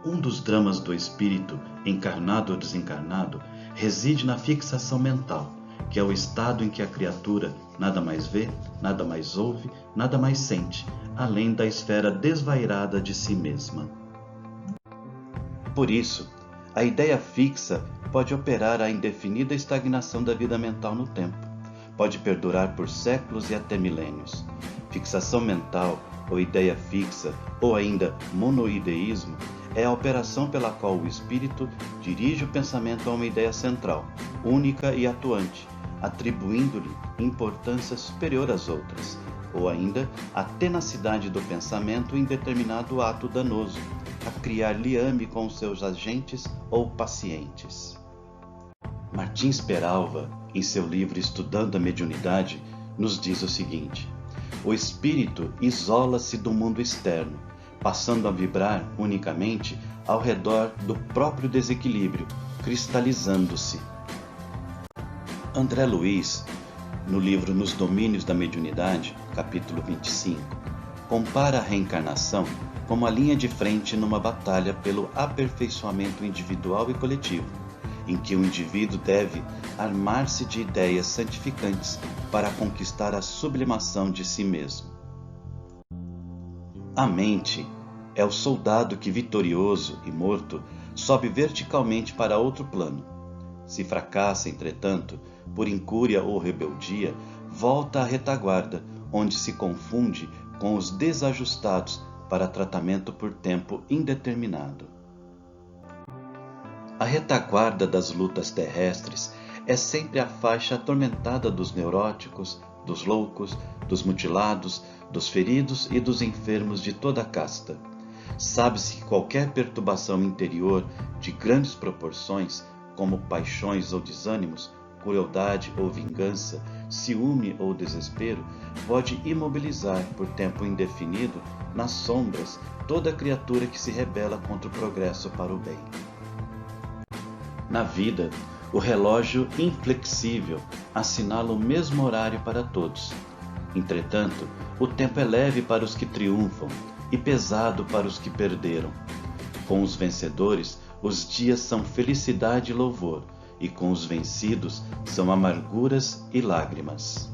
Um dos dramas do espírito, encarnado ou desencarnado, reside na fixação mental, que é o estado em que a criatura nada mais vê, nada mais ouve, nada mais sente, além da esfera desvairada de si mesma. Por isso, a ideia fixa pode operar a indefinida estagnação da vida mental no tempo. Pode perdurar por séculos e até milênios. Fixação mental, ou ideia fixa, ou ainda monoideísmo, é a operação pela qual o espírito dirige o pensamento a uma ideia central, única e atuante, atribuindo-lhe importância superior às outras, ou ainda a tenacidade do pensamento em determinado ato danoso, a criar liame com os seus agentes ou pacientes. Martins Peralva, em seu livro Estudando a Mediunidade, nos diz o seguinte: o espírito isola-se do mundo externo, passando a vibrar unicamente ao redor do próprio desequilíbrio, cristalizando-se. André Luiz, no livro Nos Domínios da Mediunidade, capítulo 25, compara a reencarnação como a linha de frente numa batalha pelo aperfeiçoamento individual e coletivo, em que o indivíduo deve armar-se de ideias santificantes para conquistar a sublimação de si mesmo. A mente é o soldado que, vitorioso e morto, sobe verticalmente para outro plano. Se fracassa, entretanto, por incúria ou rebeldia, volta à retaguarda, onde se confunde com os desajustados para tratamento por tempo indeterminado. A retaguarda das lutas terrestres é sempre a faixa atormentada dos neuróticos, dos loucos, dos mutilados, dos feridos e dos enfermos de toda a casta. Sabe-se que qualquer perturbação interior de grandes proporções, como paixões ou desânimos, crueldade ou vingança, ciúme ou desespero, pode imobilizar por tempo indefinido nas sombras toda criatura que se rebela contra o progresso para o bem. Na vida, o relógio inflexível assinala o mesmo horário para todos. Entretanto, o tempo é leve para os que triunfam e pesado para os que perderam. Com os vencedores, os dias são felicidade e louvor, e com os vencidos são amarguras e lágrimas.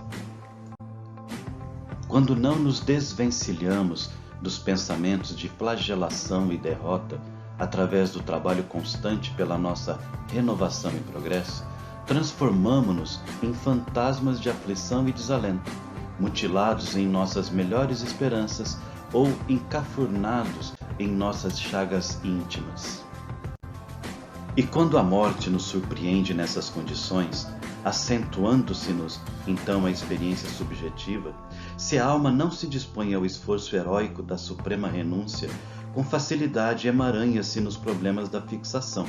Quando não nos desvencilhamos dos pensamentos de flagelação e derrota, através do trabalho constante pela nossa renovação e progresso, transformamo-nos em fantasmas de aflição e desalento, mutilados em nossas melhores esperanças ou encafurnados em nossas chagas íntimas. E quando a morte nos surpreende nessas condições, acentuando-se-nos então a experiência subjetiva, se a alma não se dispõe ao esforço heróico da suprema renúncia, com facilidade emaranha-se nos problemas da fixação,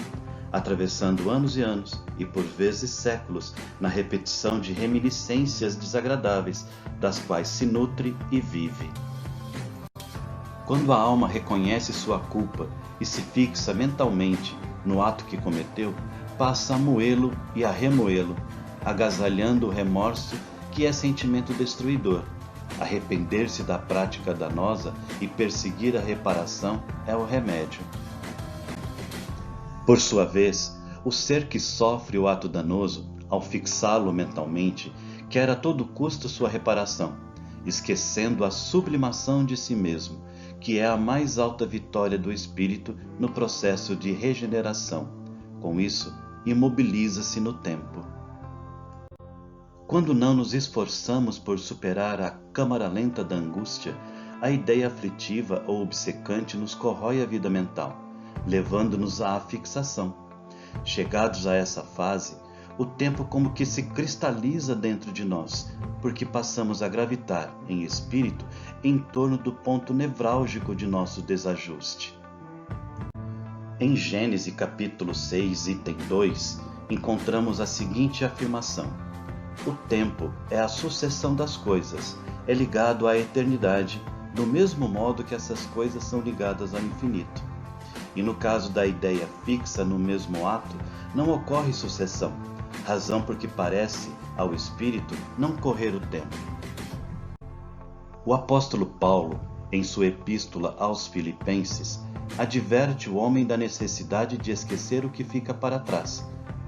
atravessando anos e anos, e por vezes séculos, na repetição de reminiscências desagradáveis, das quais se nutre e vive. Quando a alma reconhece sua culpa e se fixa mentalmente no ato que cometeu, passa a moê-lo e a remoê-lo, agasalhando o remorso que é sentimento destruidor. Arrepender-se da prática danosa e perseguir a reparação é o remédio. Por sua vez, o ser que sofre o ato danoso, ao fixá-lo mentalmente, quer a todo custo sua reparação, esquecendo a sublimação de si mesmo, que é a mais alta vitória do espírito no processo de regeneração. Com isso, imobiliza-se no tempo. Quando não nos esforçamos por superar a câmara lenta da angústia, a ideia aflitiva ou obcecante nos corrói a vida mental, levando-nos à fixação. Chegados a essa fase, o tempo como que se cristaliza dentro de nós, porque passamos a gravitar, em espírito, em torno do ponto nevrálgico de nosso desajuste. Em Gênesis capítulo 6, item 2, encontramos a seguinte afirmação: o tempo é a sucessão das coisas, é ligado à eternidade, do mesmo modo que essas coisas são ligadas ao infinito. E no caso da ideia fixa no mesmo ato, não ocorre sucessão, razão porque parece ao espírito não correr o tempo. O apóstolo Paulo, em sua epístola aos Filipenses, adverte o homem da necessidade de esquecer o que fica para trás,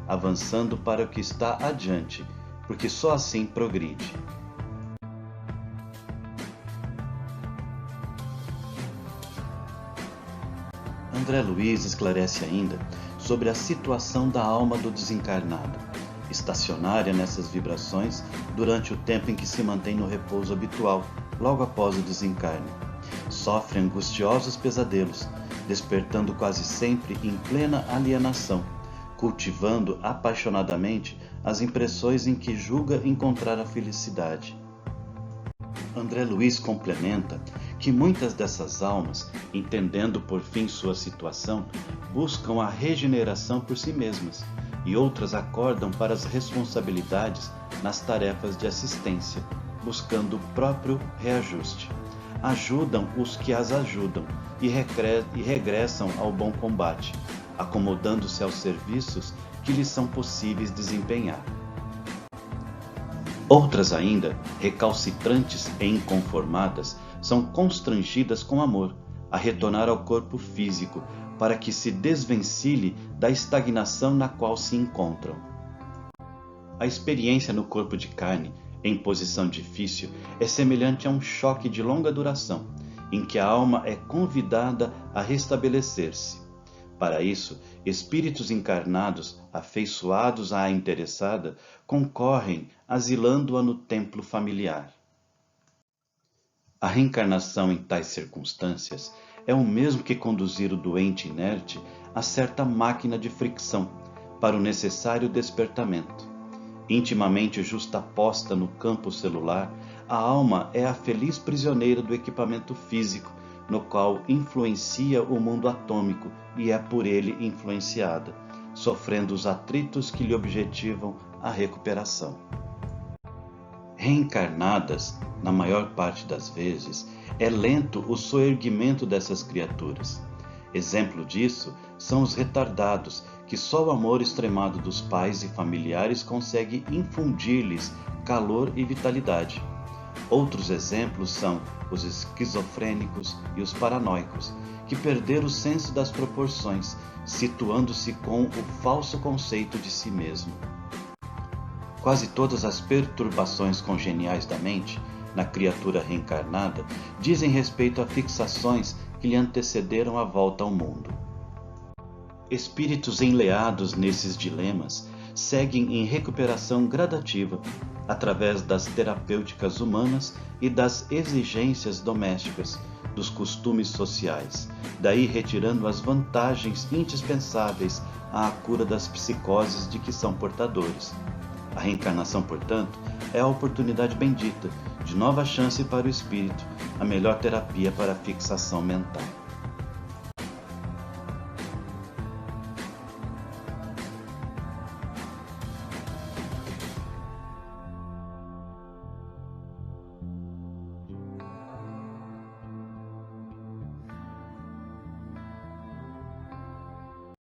avançando para o que está adiante, porque só assim progride. André Luiz esclarece ainda sobre a situação da alma do desencarnado, estacionária nessas vibrações durante o tempo em que se mantém no repouso habitual, logo após o desencarne. Sofre angustiosos pesadelos, despertando quase sempre em plena alienação, cultivando apaixonadamente as impressões em que julga encontrar a felicidade. André Luiz complementa que muitas dessas almas, entendendo por fim sua situação, buscam a regeneração por si mesmas, e outras acordam para as responsabilidades nas tarefas de assistência, buscando o próprio reajuste. Ajudam os que as ajudam e regressam ao bom combate, acomodando-se aos serviços que lhes são possíveis desempenhar. Outras ainda, recalcitrantes e inconformadas, são constrangidas com amor a retornar ao corpo físico para que se desvencilhe da estagnação na qual se encontram. A experiência no corpo de carne, em posição difícil, é semelhante a um choque de longa duração, em que a alma é convidada a restabelecer-se. Para isso, espíritos encarnados, afeiçoados à interessada, concorrem, asilando-a no templo familiar. A reencarnação em tais circunstâncias é o mesmo que conduzir o doente inerte a certa máquina de fricção para o necessário despertamento. Intimamente justaposta no campo celular, a alma é a feliz prisioneira do equipamento físico, no qual influencia o mundo atômico e é por ele influenciada, sofrendo os atritos que lhe objetivam a recuperação. Reencarnadas, na maior parte das vezes, é lento o soerguimento dessas criaturas. Exemplo disso são os retardados, que só o amor extremado dos pais e familiares consegue infundir-lhes calor e vitalidade. Outros exemplos são os esquizofrênicos e os paranoicos, que perderam o senso das proporções, situando-se com o falso conceito de si mesmo. Quase todas as perturbações congeniais da mente, na criatura reencarnada, dizem respeito a fixações que lhe antecederam a volta ao mundo. Espíritos enleados nesses dilemas seguem em recuperação gradativa, através das terapêuticas humanas e das exigências domésticas, dos costumes sociais, daí retirando as vantagens indispensáveis à cura das psicoses de que são portadores. A reencarnação, portanto, é a oportunidade bendita de nova chance para o espírito, a melhor terapia para a fixação mental.